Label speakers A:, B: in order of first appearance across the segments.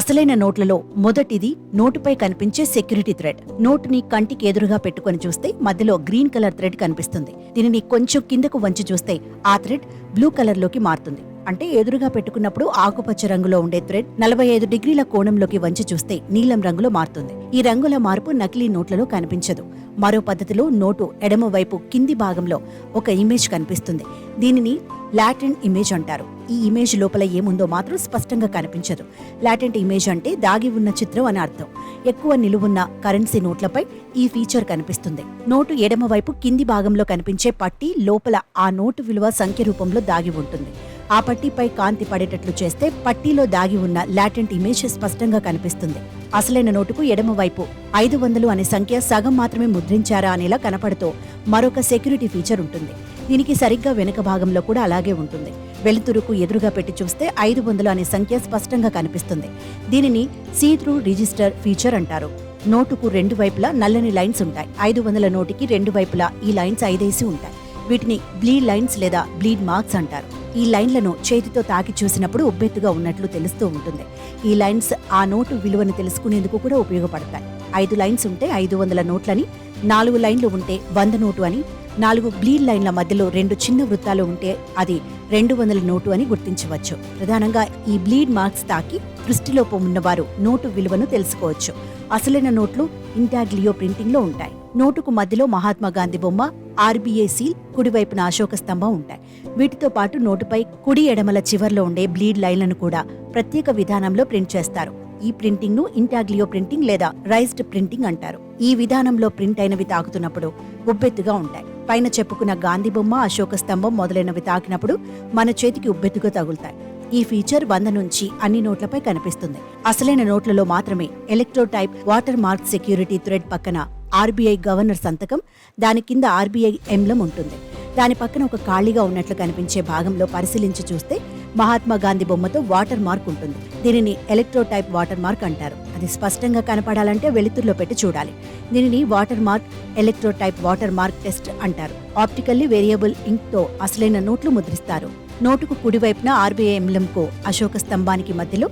A: అసలైన నోట్లలో మొదటిది నోటుపై కనిపించే సెక్యూరిటీ థ్రెడ్. నోటుని కంటికి ఎదురుగా పెట్టుకుని చూస్తే మధ్యలో గ్రీన్ కలర్ థ్రెడ్ కనిపిస్తుంది. దీనిని కొంచెం కిందకు వంచి చూస్తే ఆ థ్రెడ్ బ్లూ కలర్ లోకి మారుతుంది. అంటే ఎదురుగా పెట్టుకున్నప్పుడు ఆకుపచ్చ రంగులో ఉండే థ్రెడ్ 45 డిగ్రీల కోణంలోకి వంచి చూస్తే నీలం రంగులో మారుతుంది. ఈ రంగుల మార్పు నకిలీ నోట్లలో కనిపించదు. మరో పద్ధతిలో నోటు ఎడమ వైపు కింది భాగంలో ఒక ఇమేజ్ కనిపిస్తుంది. దీనిని లాటెంట్ ఇమేజ్ అంటారు. ఈ ఇమేజ్ లోపల ఏముందో మాత్రం స్పష్టంగా కనిపించదు. లాటెంట్ ఇమేజ్ అంటే దాగి ఉన్న చిత్రం అని అర్థం. ఎక్కువ నిలువున్న కరెన్సీ నోట్లపై ఈ ఫీచర్ కనిపిస్తుంది. నోటు ఎడమ వైపు కింది భాగంలో కనిపించే పట్టీ లోపల ఆ నోటు విలువ సంఖ్య రూపంలో దాగి ఉంటుంది. ఆ పట్టీపై కాంతి పడేటట్లు చేస్తే పట్టీలో దాగి ఉన్న లాటెంట్ ఇమేజ్ స్పష్టంగా కనిపిస్తుంది. అసలైన నోటుకు ఎడమ వైపు 500 అనే సంఖ్య సగం మాత్రమే ముద్రించారా అనేలా కనపడుతూ మరొక సెక్యూరిటీ ఫీచర్ ఉంటుంది. దీనికి సరిగ్గా వెనుక భాగంలో కూడా అలాగే ఉంటుంది. వెలుతురుకు ఎదురుగా పెట్టి చూస్తే 500 అనే సంఖ్య స్పష్టంగా కనిపిస్తుంది. దీనిని సీ త్రూ రిజిస్టర్ ఫీచర్ అంటారు. నోటుకు రెండు వైపులా నల్లని లైన్స్ ఉంటాయి. 500 నోటుకి రెండు వైపులా ఈ లైన్స్ ఐదేసి ఉంటాయి. వీటిని బ్లీడ్ లైన్స్ లేదా బ్లీడ్ మార్క్స్ అంటారు. ఈ లైన్లను చేతితో తాకి చూసినప్పుడు ఉబ్బెత్తుగా ఉన్నట్లు తెలుస్తూ ఉంటుంది. ఈ లైన్స్ ఆ నోటు విలువను తెలుసుకునేందుకు కూడా ఉపయోగపడతాయి. 5 లైన్స్ ఉంటే 500 నోట్లని, 4 లైన్లు ఉంటే 100 నోటు అని, 4 బ్లీడ్ లైన్ల మధ్యలో 2 చిన్న వృత్తాలు ఉంటే అది 200 నోటు అని గుర్తించవచ్చు. ప్రధానంగా ఈ బ్లీడ్ మార్క్స్ తాకి దృష్టిలోపం ఉన్నవారు నోటు విలువను తెలుసుకోవచ్చు. అసలైన నోట్లు ఇంటాగ్లియో ప్రింటింగ్ లో ఉంటాయి. నోటుకు మధ్యలో మహాత్మా గాంధీ బొమ్మ, ఆర్బీఐ సీల్, కుడివైపున అశోక స్తంభం ఉంటాయి. వీటితో పాటు నోటుపై కుడి ఎడమల చివర్లో ఉండే బ్లీడ్ లైన్లను కూడా ప్రత్యేక విధానంలో ప్రింట్ చేస్తారు. ఈ ప్రింటింగ్ ను ఇంటాగ్లియో ప్రింటింగ్ లేదా రైజ్డ్ ప్రింటింగ్ అంటారు. ఈ విధానంలో ప్రింట్ అయినవి తాకుతున్నప్పుడు ఉబ్బెత్తుగా ఉంటాయి. పైన చెప్పుకున్న గాంధీ బొమ్మ, అశోక స్తంభం మొదలైనవి తాకినప్పుడు మన చేతికి ఉబ్బెత్తుగా తగులుతాయి. ఈ ఫీచర్ 100 నుంచి అన్ని నోట్లపై కనిపిస్తుంది. అసలైన నోట్లలో మాత్రమే ఎలక్ట్రోటైప్ వాటర్ మార్క్ సెక్యూరిటీ థ్రెడ్ పక్కన ఆర్బీఐ గవర్నర్ సంతకం, దాని కింద ఆర్బీఐ ఎంబ్లం ఉంటుంది. దాని పక్కన ఒక ఖాళీగా ఉన్నట్లు కనిపించే భాగంలో పరిశీలించి చూస్తే మహాత్మా గాంధీ బొమ్మతో వాటర్ మార్క్ ఉంటుంది. దీనిని ఎలక్ట్రోటైప్ వాటర్ మార్క్ అంటారు. అది స్పష్టంగా కనపడాలంటే వెలుతురులో పెట్టి చూడాలి. దీనిని water mark electrotype water mark test అంటారు. ఆప్టికల్లీ వేరియబుల్ ఇంక్ తో అసలైన నోట్లు ముద్రిస్తారు. నోటుకు కుడివైపున ఆర్బీఐ ఎంబ్లంకు అశోక స్తంభానికి మధ్యలో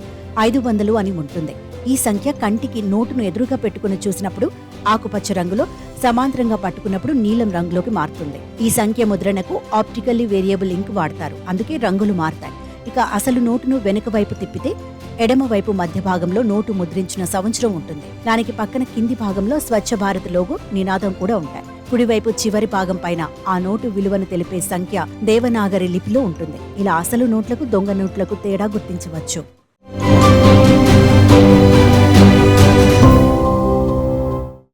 A: 500 అని ఉంటుంది. ఈ సంఖ్య కంటికి నోటును ఎదురుగా పెట్టుకుని చూసినప్పుడు ఆకుపచ్చ రంగులో, సమాంతరంగా పట్టుకున్నప్పుడు నీలం రంగులోకి మారుతుంది. ఈ సంఖ్య ముద్రణకు ఆప్టికల్లీ వేరియబుల్ ఇంక్ వాడతారు. అందుకే రంగులు మారతాయి. ఇక అసలు నోటును వెనుక వైపు తిప్పితే ఎడమ వైపు మధ్య భాగంలో నోటు ముద్రించిన సంవత్సరం ఉంటుంది. దానికి పక్కన కింది భాగంలో స్వచ్ఛ భారత్ లోగో, నినాదం కూడా ఉంటాయి. కుడివైపు చివరి భాగం పైన ఆ నోటు విలువను తెలిపే సంఖ్య దేవనాగరి లిపిలో ఉంటుంది. ఇలా అసలు నోట్లకు, దొంగ నోట్లకు తేడా గుర్తించవచ్చు.